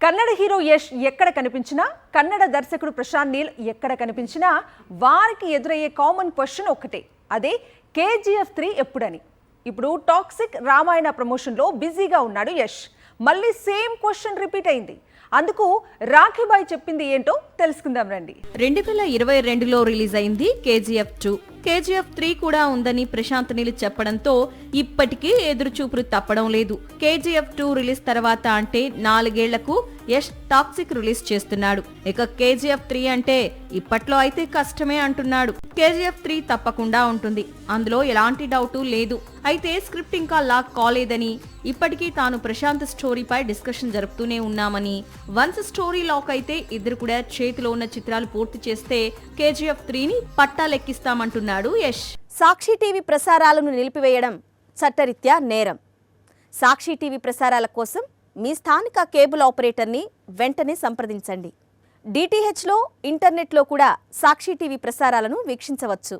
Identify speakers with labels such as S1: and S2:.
S1: Kannada hero Yash ఎక్కడ కనిపించినా, కన్నడ దర్శకుడు ప్రశాంత్ నీల్ ఎక్కడ కనిపించినా వారికి ఎదురయ్యే కామన్ క్వశ్చన్ ఒక్కటే, అదే కేజీఎఫ్ 3 ఎప్పుడని. ఇప్పుడు టాక్సిక్ రామాయణ ప్రమోషన్లో బిజీగా ఉన్నాడు యష్. మళ్ళీ సేమ్ క్వశ్చన్ రిపీట్ అయింది. అందుకు రాఖీబాయ్ చెప్పింది ఏంటో తెలుసుకుందాం రండి.
S2: 2022లో రిలీజ్ అయింది కేజీఎఫ్ 2. కేజీఎఫ్ 3 కూడా ఉందని ప్రశాంత్ నీల్ చెప్పడంతో ఇప్పటికీ ఎదురుచూపులు తప్పడం లేదు. కేజీఎఫ్ 2 రిలీజ్ తర్వాత అంటే 4 ఏళ్లకు యష్ టాక్సిక్ రిలీజ్ చేస్తున్నాడు. ఇక కేజీఎఫ్ 3 అంటే ఇప్పట్లో అయితే కష్టమే అంటున్నాడు. కేజీఎఫ్ 3 తప్పకుండా ఉంటుంది, అందులో ఎలాంటి డౌటు లేదు. అయితే స్క్రిప్ట్ ఇంకా లాక్ కాలేదని, ఇప్పటికీ తాను ప్రశాంత్ స్టోరీపై డిస్కషన్ జరుపుతూనే ఉన్నామని, వన్స్ స్టోరీ లాక్ అయితే ఇద్దరు కూడా చేతిలో ఉన్న చిత్రాలు పూర్తి చేస్తే కేజీఎఫ్ 3ని పట్టాలెక్కిస్తామంటున్నాడు యష్.
S3: సాక్షి టీవీ ప్రసారాలను నిలిపివేయడం చట్టరీత్యా నేరం. సాక్షి టీవీ ప్రసారాల కోసం మీ స్థానిక కేబుల్ ఆపరేటర్ని వెంటనే సంప్రదించండి. డిటిహెచ్లో, ఇంటర్నెట్లో కూడా సాక్షి టీవీ ప్రసారాలను వీక్షించవచ్చు.